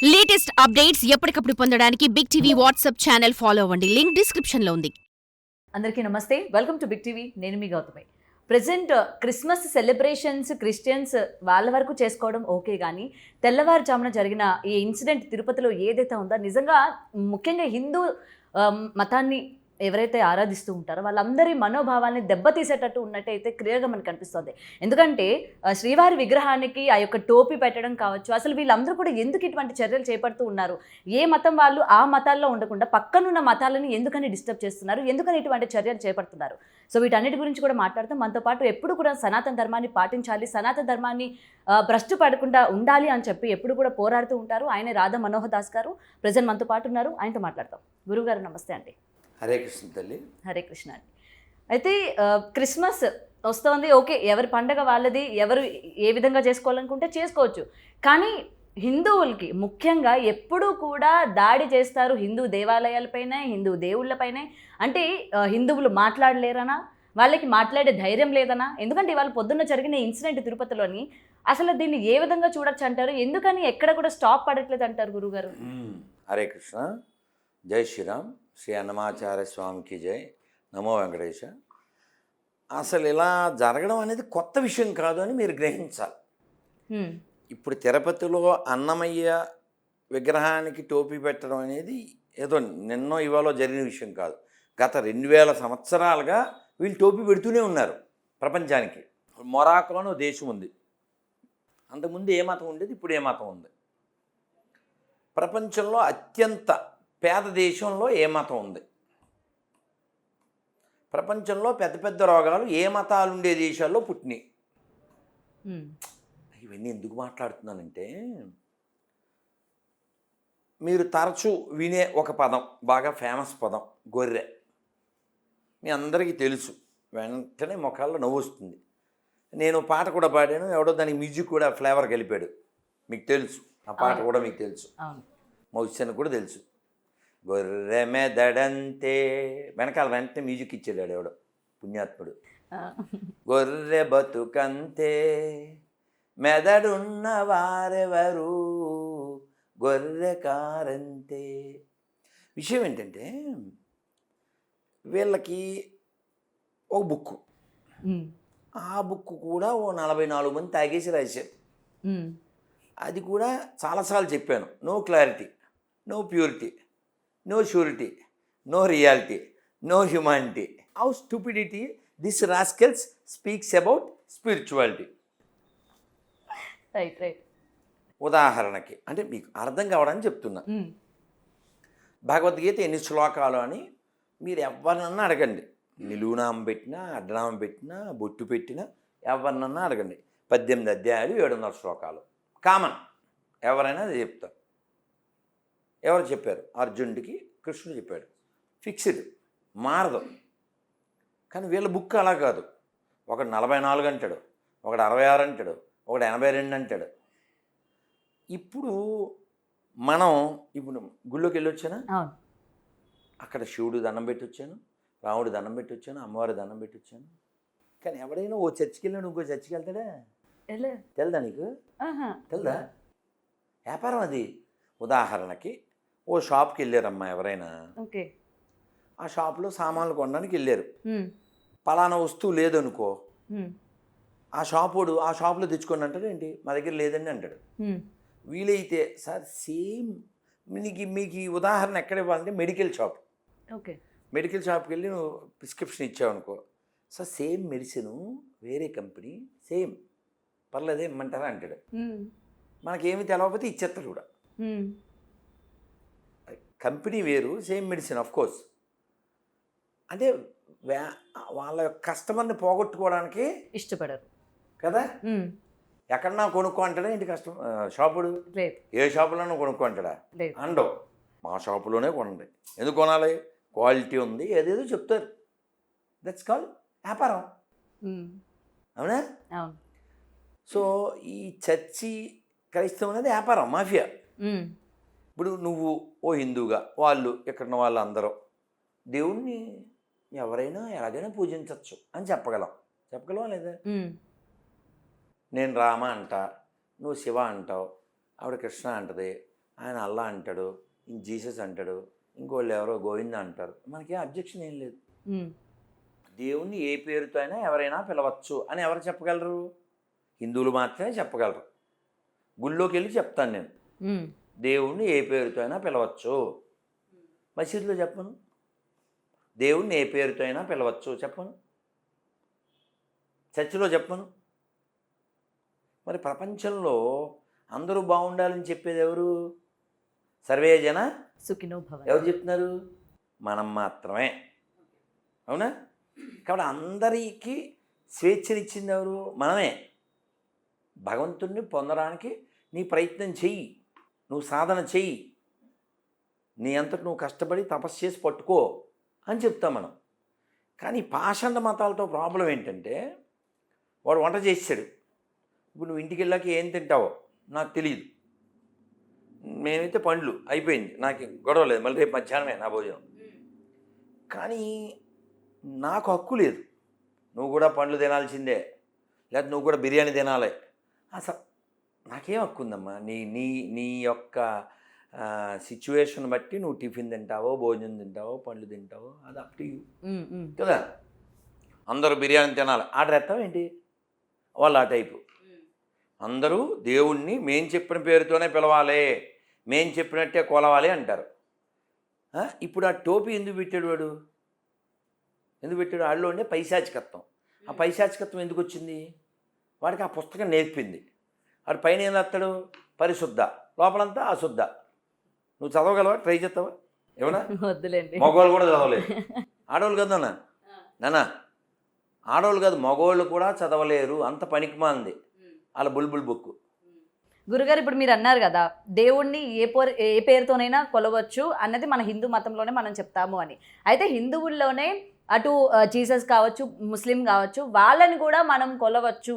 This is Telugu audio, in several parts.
లేటెస్ట్ అప్డేట్స్ ఎప్పటికప్పుడు పొందడానికి Big TV WhatsApp channel follow అవ్వండి. లింక్ డిస్క్రిప్షన్ లో ఉంది. అందరికీ నమస్తే, వెల్కమ్ టు బిగ్ టీవీ. నేను మీ Gautami. Present Christmas celebrations Christians వాళ్ళ వరకు చేసుకోవడం ఓకే, కానీ తెల్లవారుజామున జరిగిన ఈ ఇన్సిడెంట్ తిరుపతిలో ఏదైతే ఉందో నిజంగా ముఖ్యంగా హిందూ మతాన్ని ఎవరైతే ఆరాధిస్తూ ఉంటారో వాళ్ళందరి మనోభావాల్ని దెబ్బతీసేటట్టు ఉన్నట్టయితే క్లియర్గా మనకు కనిపిస్తుంది. ఎందుకంటే శ్రీవారి విగ్రహానికి ఆ యొక్క టోపీ పెట్టడం కావచ్చు, అసలు వీళ్ళందరూ కూడా ఎందుకు ఇటువంటి చర్యలు చేపడుతూ ఉన్నారు, ఏ మతం వాళ్ళు ఆ మతాల్లో ఉండకుండా పక్కనున్న మతాలను ఎందుకని డిస్టర్బ్ చేస్తున్నారు, ఎందుకని ఇటువంటి చర్యలు చేపడుతున్నారు. సో వీటన్నిటి గురించి కూడా మాట్లాడుతాం. మనతో పాటు ఎప్పుడు కూడా సనాతన ధర్మాన్ని పాటించాలి, సనాతన ధర్మాన్ని భ్రష్టు పడకుండా ఉండాలి అని చెప్పి ఎప్పుడు కూడా పోరాడుతూ ఉంటారు. ఆయనే రాధా మనోహర్ దాస్ గారు ప్రజెంట్ మనతో పాటు ఉన్నారు. ఆయనతో మాట్లాడతాం. గురువుగారు నమస్తే అండి. హరే కృష్ణ తల్లి. హరే కృష్ణ అండి. అయితే క్రిస్మస్ వస్తుంది, ఓకే, ఎవరి పండగ వాళ్ళది, ఎవరు ఏ విధంగా చేసుకోవాలనుకుంటే చేసుకోవచ్చు. కానీ హిందువులకి ముఖ్యంగా ఎప్పుడూ కూడా దాడి చేస్తారు హిందూ దేవాలయాలపైనే, హిందూ దేవుళ్ళపైనే. అంటే హిందువులు మాట్లాడలేరనా, వాళ్ళకి మాట్లాడే ధైర్యం లేదనా? ఎందుకంటే ఇవాళ పొద్దున్న జరిగిన ఇన్సిడెంట్ తిరుపతిలోని అసలు దీన్ని ఏ విధంగా చూడొచ్చు అంటారు? ఎందుకని ఎక్కడ కూడా స్టాప్ పడట్లేదు అంటారు గురుగారు? హరే కృష్ణ. జై శ్రీరామ్. శ్రీ అన్నమాచార్య స్వామికి జై. నమో వెంకటేశ. అసలు ఇలా జరగడం అనేది కొత్త విషయం కాదు అని మీరు గ్రహించాలి. ఇప్పుడు తిరుపతిలో అన్నమయ్య విగ్రహానికి టోపీ పెట్టడం అనేది ఏదో నిన్నో ఇవాళ జరిగిన విషయం కాదు. గత 2000 సంవత్సరాలుగా వీళ్ళు టోపీ పెడుతూనే ఉన్నారు ప్రపంచానికి. మొరాకో అని దేశం ఉంది, అంతకుముందు ఏ మతం ఉండేది, ఇప్పుడు ఏ మతం ఉంది. ప్రపంచంలో అత్యంత పేద దేశంలో ఏ మతం ఉంది. ప్రపంచంలో పెద్ద పెద్ద రోగాలు ఏ మతాలు ఉండే దేశాల్లో పుట్టినాయి. ఇవన్నీ ఎందుకు మాట్లాడుతున్నానంటే, మీరు తరచూ వినే ఒక పదం, బాగా ఫేమస్ పదం, గొర్రె. మీ అందరికీ తెలుసు, వెంటనే ముఖాల్లో నవ్వు వస్తుంది. నేను పాట కూడా పాడాను, ఎవడో దానికి మ్యూజిక్ కూడా ఫ్లేవర్ కలిపాడు, మీకు తెలుసు. ఆ పాట కూడా మీకు తెలుసు, మౌస్యానికి కూడా తెలుసు. గొర్రె మెదడంతే, వెనకాల వెంటనే మ్యూజిక్ ఇచ్చాడు ఎవడో పుణ్యాత్ముడు. గొర్రె బతుకంతే, మెదడున్న వారెవరు, గొర్రె కారంతే. విషయం ఏంటంటే, వీళ్ళకి ఒక బుక్కు, ఆ బుక్ కూడా ఓ 44 మంది తాగేసి రాశారు. అది కూడా చాలాసార్లు చెప్పాను, no clarity, no purity, no surety, no reality, no humanity. How stupidity this rascals speaks about spirituality. Right. ఉదాహరణకి అంటే మీకు అర్థం కావడానికి చెప్తున్నా. భగవద్గీత ఎన్ని శ్లోకాలు అని మీరు ఎవరినన్నా అడగండి. నిలువునామం పెట్టినా, అడ్డనామం పెట్టినా, బొట్టు పెట్టినా ఎవరినన్నా అడగండి. 18 అధ్యాయాలు 700 శ్లోకాలు కామన్. ఎవరైనా అది చెప్తారు. ఎవరు చెప్పారు? అర్జునుడికి కృష్ణుడు చెప్పాడు. ఫిక్స్డ్, మారదు. కానీ వీళ్ళ బుక్ అలా కాదు. ఒకడు 44 అంటాడు, ఒకడు 66 అంటాడు, ఒకడు 82 అంటాడు. ఇప్పుడు గుళ్ళోకి వెళ్ళి వచ్చానా, అక్కడ శివుడు దండం పెట్టి వచ్చాను, రాముడు దండం పెట్టి వచ్చాను, అమ్మవారి దండం పెట్టి వచ్చాను. కానీ ఎవడైనా ఓ చర్చికి వెళ్ళాడు, ఇంకో చర్చికి వెళ్తాడా? తెలుదా నీకు? తెలుదా? వ్యాపారం అది. ఉదాహరణకి ఓ షాప్కి వెళ్ళారమ్మా ఎవరైనా, ఆ షాప్లో సామాన్లు కొనడానికి వెళ్ళారు. పలానా వస్తువు లేదనుకో, ఆ షాపులో తెచ్చుకోండి అంటాడు. ఏంటి మా దగ్గర లేదండి అంటాడు. వీలైతే సార్ సేమ్ మీకు ఈ ఉదాహరణ ఎక్కడ ఇవ్వాలంటే మెడికల్ షాప్. మెడికల్ షాప్కి వెళ్ళి నువ్వు ప్రిస్క్రిప్షన్ ఇచ్చావనుకో, సార్ సేమ్ మెడిసిన్ వేరే కంపెనీ, సేమ్ పర్లేదే ఇమ్మంటారా అంటాడు. మనకేమి తెలవకపోతే ఇచ్చేస్తాడు కూడా. కంపెనీ వేరు, సేమ్ మెడిసిన్ ఆఫ్ కోర్స్. అంటే వాళ్ళ కస్టమర్ని పోగొట్టుకోవడానికి ఇష్టపడరు కదా. ఎక్కడన్నా కొనుక్కో అంటాడా ఏంటి షాపుడు? ఏ షాపులోనూ కొనుక్కో అంటాడా? అండవు. మా షాపులోనే కొనండి. ఎందుకు కొనాలి? క్వాలిటీ ఉంది, ఏదేదో చెప్తారు. దట్స్ కాల్ వ్యాపారం. అవునా? సో ఈ చర్చి క్రైస్తవం అనేది వ్యాపారం, మాఫియా. ఇప్పుడు నువ్వు ఓ హిందూగా, వాళ్ళు ఎక్కడున్న వాళ్ళు అందరూ దేవుణ్ణి ఎవరైనా ఎలాగైనా పూజించవచ్చు అని చెప్పగలవా లేదా? నేను రామ అంట, నువ్వు శివ అంటావు, ఆవిడ కృష్ణ అంటది, ఆయన అల్లా అంటాడు, ఇంక జీసస్ అంటాడు, ఇంకోళ్ళు ఎవరో గోవింద అంటారు. మనకేం అబ్జెక్షన్ ఏం లేదు. దేవుణ్ణి ఏ పేరుతో అయినా ఎవరైనా పిలవచ్చు అని ఎవరు చెప్పగలరు? హిందువులు మాత్రమే చెప్పగలరు. గుళ్ళోకి వెళ్ళి చెప్తాను నేను, దేవుణ్ణి ఏ పేరుతో అయినా పిలవచ్చు. మసీదులో చెప్పను, దేవుణ్ణి ఏ పేరుతో అయినా పిలవచ్చు చెప్పను. చర్చిలో చెప్పను. మరి ప్రపంచంలో అందరూ బాగుండాలని చెప్పేది ఎవరు? సర్వే జన సుఖినో భవ. ఎవరు చెప్తున్నారు? మనం మాత్రమే. అవునా? కాబట్టి అందరికీ స్వేచ్ఛనిచ్చింది ఎవరు? మనమే. భగవంతుణ్ణి పొందడానికి నీ ప్రయత్నం చెయ్యి, నువ్వు సాధన చెయ్యి, నీ అంతకు నువ్వు కష్టపడి తపస్సు చేసి పట్టుకో అని చెప్తాం మనం. కానీ పాషండ మతాలతో ప్రాబ్లం ఏంటంటే, వాడు వంట చేసాడు, ఇప్పుడు నువ్వు ఇంటికి వెళ్ళాక ఏం తింటావో నాకు తెలియదు, మేమైతే పండ్లు అయిపోయింది, నాకు గొడవ లేదు, మళ్ళీ రేపు మధ్యాహ్నమే నా భోజనం. కానీ నాకు హక్కు లేదు, నువ్వు కూడా పండ్లు తినాల్సిందే, లేకపోతే నువ్వు కూడా బిర్యానీ తినాలి. అసలు నాకేం హక్కు ఉందమ్మా? నీ నీ నీ యొక్క సిచ్యువేషన్ బట్టి నువ్వు టిఫిన్ తింటావో, భోజనం తింటావో, పండ్లు తింటావో, అది అప్ టు యూ కదా. అందరూ బిర్యానీ తినాలి ఆర్డర్ ఎత్తావు ఏంటి? వాళ్ళు ఆ టైపు. అందరూ దేవుణ్ణి మేం చెప్పిన పేరుతోనే పిలవాలి, మేం చెప్పినట్టే కొలవాలి అంటారు. ఇప్పుడు ఆ టోపీ ఎందుకు పెట్టాడు వాడు? ఎందుకు పెట్టాడు? ఆడిలో ఉండే పైశాచికత్వం. ఆ పైశాచికత్వం ఎందుకు వచ్చింది? వాడికి ఆ పుస్తకం నేర్పింది. వాడు పైన ఏం రాస్తాడు? పరిశుద్ధ, లోపలంతా అశుద్ధ. నువ్వు చదవగలవా? ట్రై చేస్తావా? ఏమన్నా? వద్దులేండి. మగవాళ్ళు కూడా చదవలేదు. ఆడవాళ్ళు కదా నాన్న, ఆడవాళ్ళు కాదు మగవాళ్ళు కూడా చదవలేరు, అంత పనికిమాంది వాళ్ళ బుల్బుల్ బుక్. గురుగారు, ఇప్పుడు మీరు అన్నారు కదా దేవుణ్ణి ఏ పేరుతోనైనా కొలవచ్చు అన్నది మన హిందూ మతంలోనే మనం చెప్తాము అని. అయితే హిందువుల్లోనే అటు జీసస్ కావచ్చు, ముస్లిం కావచ్చు, వాళ్ళని కూడా మనం కొలవచ్చు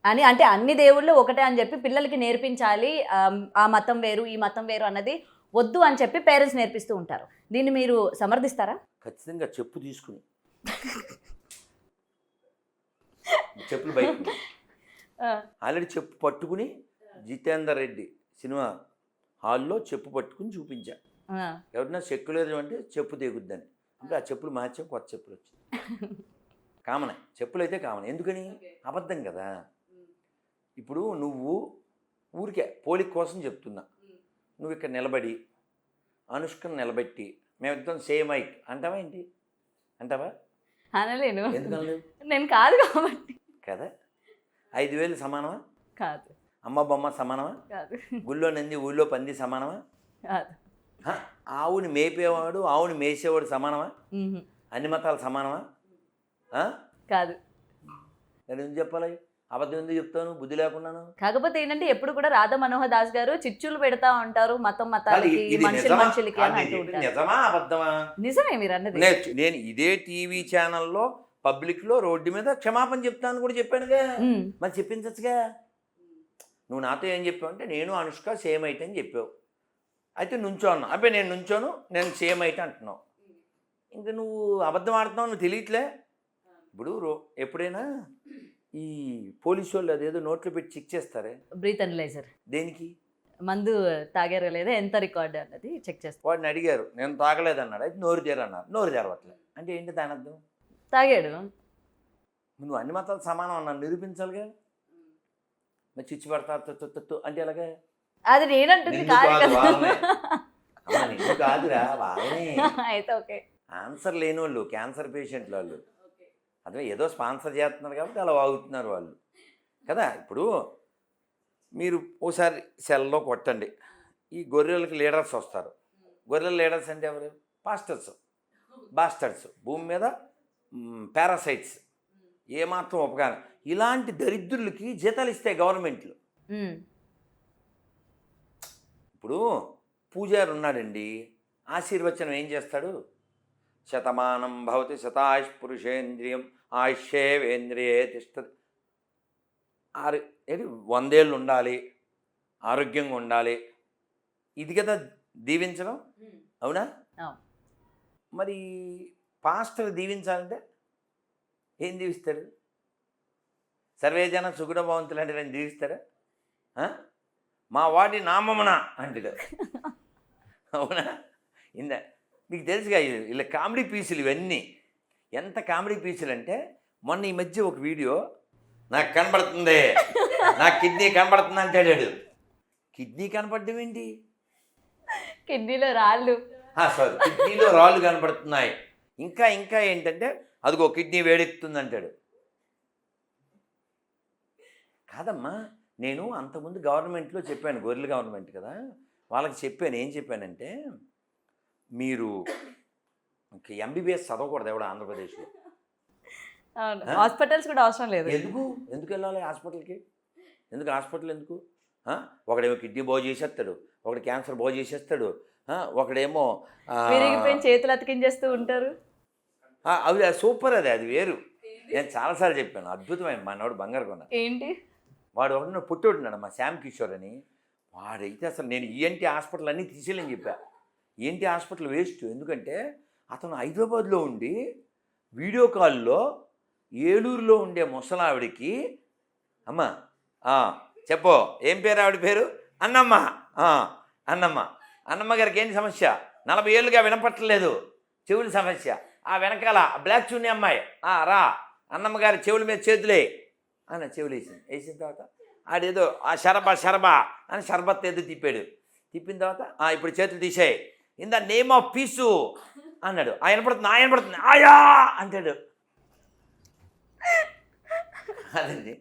అని, అంటే అన్ని దేవుళ్ళు ఒకటే అని చెప్పి పిల్లలకి నేర్పించాలి, ఆ మతం వేరు ఈ మతం వేరు అన్నది వద్దు అని చెప్పి పేరెంట్స్ నేర్పిస్తూ ఉంటారు. దీన్ని మీరు సమర్థిస్తారా? ఖచ్చితంగా. చెప్పు తీసుకుని చెప్పులు బయట ఆల్రెడీ చెప్పు పట్టుకుని జితేందర్ రెడ్డి సినిమా హాల్లో చెప్పు పట్టుకుని చూపించా. ఎవరైనా సెక్యులరిజం అంటే చెప్పు దిగుద్దని, అంటే ఆ చెప్పులు మార్చాం, కొత్త చెప్పులు వచ్చింది. కామనే, చెప్పులు అయితే కామన్. ఎందుకని? అబద్ధం కదా. ఇప్పుడు నువ్వు ఊరికే పోలిక కోసం చెప్తున్నా, నువ్వు ఇక్కడ నిలబడి అనుష్కను నిలబెట్టి మేమిద్దరం సేమ్ హైట్ అంటావా ఏంటి? అంటావా? అనలేను. ఎందుకనలేవు? నేను కాదు కాబట్టి కదా. 5,000 సమానమా? కాదు. అమ్మ బొమ్మ సమానమా? కాదు. గుళ్ళో నంది ఊళ్ళో పంది సమానమా? కాదు. ఆవుని మేపేవాడు ఆవుని మేసేవాడు సమానమా? అన్ని మతాలు సమానమా? కాదు. నేను ఎందుకు చెప్పాలి? అబద్ధం ఎందుకు చెప్తాను బుద్ధి లేకున్నాను? కాకపోతే ఏంటంటే ఎప్పుడు కూడా రాధా మనోహర్ దాస్ గారు చిచ్చులు పెడతా ఉంటారు మతాలకి, మనుషులకి అని అంటూ ఉంటారు. నిజమా అబద్ధమా? నిజమే మీరు అన్నది. నేను ఇదే టీవీ ఛానల్లో పబ్లిక్లో రోడ్డు మీద క్షమాపణ చెప్తాను కూడా చెప్పానుగా. మరి చెప్పించచ్చుగా. నువ్వు నాతో ఏం చెప్పావు అంటే నేను అనుష్క సేమ్ అయితే అని చెప్పావు. అయితే నుంచో అన్నా, అబ్బాయి నేను నుంచోను, నేను సేమ్ అయితే అంటున్నావు. ఇంకా నువ్వు అబద్ధం ఆడుతున్నావు, నువ్వు తెలియట్లే. ఇప్పుడు ఎప్పుడైనా ఈ పోలీసు వాళ్ళు అదేదో నోట్లో పెట్టి చెక్ చేస్తారే, బ్రీత్ అనలైజర్. దేనికి? మందు తాగారో లేదా, ఎంత రికార్డు అన్నది చెక్ చేస్తారు. వాడిని అడిగారు, నేను తాగలేదన్నాడు. అయితే నోరు తెరన్నారు, నోరు తెరవట్లేదు అంటే ఏంటి దాని అర్థం? తాగాడు. నువ్వు అన్ని మతాలు సమానం అన్నాను నిరూపించాలిగా. మరి చిచ్చి పడతారు అంటే ఎలాగా? అది నేనంటుంది కాదురా వాళ్ళనే. అయితే ఓకే. ఆన్సర్ లేని వాళ్ళు, క్యాన్సర్ పేషెంట్లు వాళ్ళు, అదే ఏదో స్పాన్సర్ చేస్తున్నారు కాబట్టి అలా వాగుతున్నారు వాళ్ళు కదా. ఇప్పుడు మీరు ఓసారి సెల్లో కొట్టండి, ఈ గొర్రెలకి లీడర్స్ వస్తారు. గొర్రెల లీడర్స్ అంటే ఎవరు? పాస్టర్స్, బాస్టర్స్, భూమి మీద పారాసైట్స్, ఏమాత్రం ఉపకారం. ఇలాంటి దరిద్రులకి జీతాలు ఇస్తాయి గవర్నమెంట్లు. ఇప్పుడు పూజారి ఉన్నాడండి, ఆశీర్వచనం ఏం చేస్తాడు? శతమానం భవతి శతాయుష్ పురుషేంద్రియం ఆయుష్యేవేంద్రియే తిష్టతి. 100 ఏళ్ళు ఉండాలి, ఆరోగ్యంగా ఉండాలి, ఇది కదా దీవించడం. అవునా? మరి పాస్టర్ దీవించాలంటే ఏం దీవిస్తాడు? సర్వేజన సుగుణ భవంతులు అంటే నేను దీవిస్తారా? మా వాడి నామమున అంటాడు. అవునా? మీకు తెలుసుగా ఇలా కామెడీ పీసులు ఇవన్నీ. ఎంత కామెడీ పీసులు అంటే మొన్న ఈ మధ్య ఒక వీడియో, నాకు కనబడుతుంది, నాకు కిడ్నీ కనబడుతుంది అంటాడు. కిడ్నీ కనపడడం ఏంటి? కిడ్నీలో రాళ్ళు. సారీ, కిడ్నీలో రాళ్ళు కనపడుతున్నాయి. ఇంకా ఇంకా ఏంటంటే అదిగో కిడ్నీ వేడెక్కుతుంది అంటాడు. కాదమ్మా, నేను అంతకుముందు గవర్నమెంట్లో చెప్పాను, గొర్రెల గవర్నమెంట్ కదా, వాళ్ళకి చెప్పాను. ఏం చెప్పానంటే, మీరు ఎంబీబీఎస్ చదవకూడదు ఎవడ ఆంధ్రప్రదేశ్లో. హాస్పిటల్స్ కూడా అవసరం లేదు. ఎందుకు వెళ్ళాలి హాస్పిటల్కి? హాస్పిటల్ ఎందుకు? ఒకడేమో కిడ్నీ బాగు చేసేస్తాడు, ఒకడు క్యాన్సర్ బాగు చేసేస్తాడు, ఒకడేమో చేతులు అతికించేస్తూ ఉంటారు. అవి సూపర్, అది వేరు. నేను చాలాసార్లు చెప్పాను, అద్భుతమైన మనవాడు బంగారు కొన్న. ఏంటి వాడు ఒకటి పుట్టోడున్నాడు, మా శ్యామ్ కిషోర్ అని. వాడైతే అసలు నేను ఈఎన్టీ హాస్పిటల్ అన్నీ తీసేయాలని చెప్పా. ENT hospital waste. ఎందుకంటే అతను హైదరాబాద్లో ఉండి వీడియో కాల్లో ఏలూరులో ఉండే ముసలావిడికి, అమ్మ చెప్పు, ఏం పేరు ఆవిడ పేరు? అన్నమ్మ. అన్నమ్మ గారికి ఏంటి సమస్య? 40 ఏళ్ళుగా వినపట్టలేదు, చెవుల సమస్య. ఆ వెనకాల బ్లాక్ చున్నీ అమ్మాయి, రా అన్నమ్మ గారి చెవుల మీద చేతులే అని చెవులు వేసిన తర్వాత ఆడేదో ఆ షరబా అని షర్బత్ ఏదో తిప్పిన తర్వాత ఇప్పుడు చేతులు తీసేయి, in the name of peace అన్నాడు. వినపడుతుంది ఆయా అంటాడు. అదండి.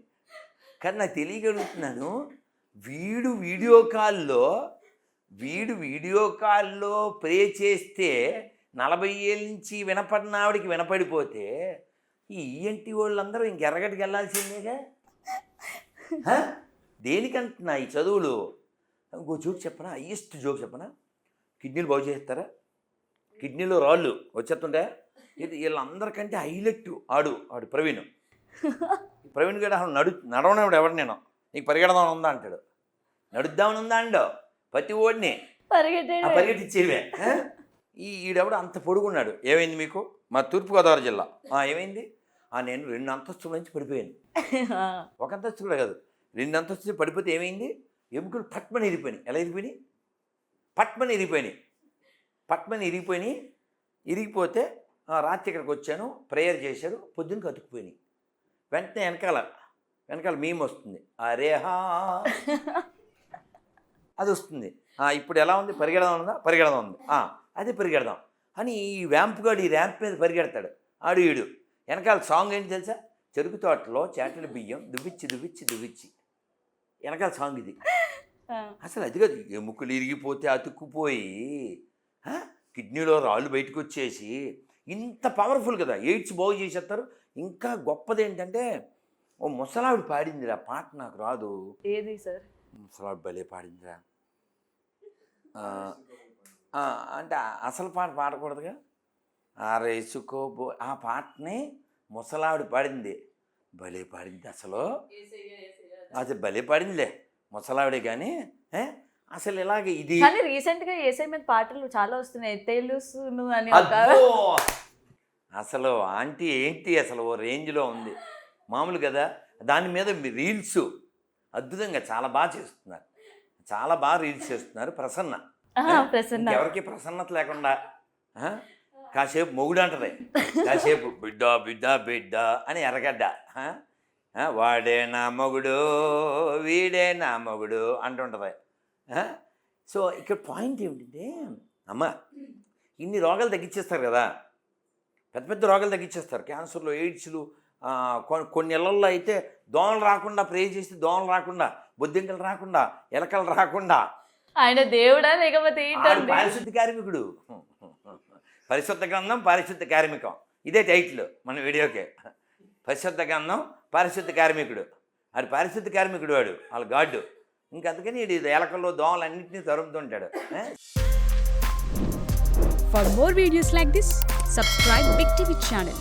కానీ నాకు తెలియగలుగుతున్నాను, వీడు వీడియో కాల్లో ప్రే చేస్తే 40 ఏళ్ళ నుంచి వినపడిన ఆవిడికి వినపడిపోతే ఈ ఈఎన్టీ వాళ్ళందరూ ఇంకెరగటికి వెళ్ళాల్సిందేగా. దేనికంటున్నా ఈ చదువులు? ఇంకో జోక్ చెప్పనా, హైయెస్ట్ జోక్ చెప్పనా? కిడ్నీలు బాగు చేస్తారా? కిడ్నీలో రాళ్ళు వచ్చేస్తుంటే వీళ్ళందరికంటే హైలైట్ ఆడు ప్రవీణ్ గడ నడవనప్పుడు ఎవరు, నేను నీకు పరిగెడదామని ఉందా అంటాడు. నడుద్దామని ఉందా అండో ప్రతి ఓడిని పరిగెట్టిచ్చేవే. ఈడెవడు అంత పొడుగున్నాడు. ఏమైంది మీకు? మా తూర్పుగోదావరి జిల్లా. ఏమైంది? నేను 2 అంతస్తుల నుంచి పడిపోయాను. ఒక అంతస్తు కూడా కాదు, 2 అంతస్తులు పడిపోతే ఏమైంది? ఎముకలు పట్మని ఇరిగిపోయినాయి. ఎలా ఇరిగిపోయినాయి? పట్మని ఇరిగిపోతే రాత్రి ఇక్కడికి వచ్చాను, ప్రేయర్ చేశారు, పొద్దున్నకి అతుక్కుపోయినాయి. వెంటనే వెనకాల మేము వస్తుంది, అరేహా అది వస్తుంది. ఇప్పుడు ఎలా ఉంది? పరిగెడదాం ఉంది. అదే పరిగెడదాం అని ఈ ర్యాంప్ మీద పరిగెడతాడు ఈడు. వెనకాల సాంగ్ ఏంటి తెలుసా? చెరుకు తోటలో చేటల బియ్యం దువ్విచ్చి వెనకాల సాంగ్ ఇది. అసలు అది కాదు, ఎముకలు ఇరిగిపోతే అతుక్కుపోయి కిడ్నీలో రాళ్ళు బయటకు వచ్చేసి ఇంత పవర్ఫుల్ కదా, ఎయిడ్స్ బాగు చేసేస్తారు. ఇంకా గొప్పది ఏంటంటే, ఓ ముసలావిడ పాడిందిరా పాట, నాకు రాదు. ఏది సార్? ముసలావిడ భలే పాడిందిరా. అంటే అసలు పాట పాడకూడదుగా. రేసుకోబో ఆ పాటని ముసలావిడ పాడింది, భలే పాడింది. అసలు భలే పాడిందిలే ముసలావిడే. కానీ అసలు ఇలాగే ఇది రీసెంట్గా ఏసై మీద పాటలు చాలా వస్తున్నాయి, తెలుసును అని. అసలు ఆంటీ ఏంటి అసలు ఓ రేంజ్లో ఉంది, మామూలు కదా. దాని మీద రీల్స్ అద్భుతంగా చాలా బాగా చేస్తున్నారు, రీల్స్ చేస్తున్నారు. ప్రసన్న ఎవరికి ప్రసన్నత లేకుండా కాసేపు మొగుడు అంటది, కాసేపు బిడ్డ అని ఎర్రగడ్డ, వాడే నా మొగుడు వీడే నా మొగుడు అంటుంటుంది. సో ఇక్కడ పాయింట్ ఏమిటంటే, అమ్మ ఇన్ని రోగాలు తగ్గించేస్తారు కదా, పెద్ద రోగాలు తగ్గించేస్తారు. క్యాన్సర్లు, ఎయిడ్స్లు, కొన్ని ఇళ్లల్లో అయితే దోమలు రాకుండా ప్రే చేస్తే దోమలు రాకుండా, బొద్దింకలు రాకుండా, ఎలకలు రాకుండా. ఆయన దేవుడా లేకపోతే పారిశుద్ధ కార్మికుడు. పరిశుద్ధ గ్రంథం పారిశుద్ధ కార్మికం, ఇదే టైటిల్ మన వీడియోకే. పరిశుద్ధ గ్రంథం పారిశుద్ధ కార్మికుడు. అది పారిశుద్ధ కార్మికుడు వాడు, వాళ్ళ గాడ్డు. ఇంకందుకని ఇది ఎలకల్లో దోమలు అన్నింటినీ తరుముతుంటాడు. For more videos like this, subscribe Big TV channel.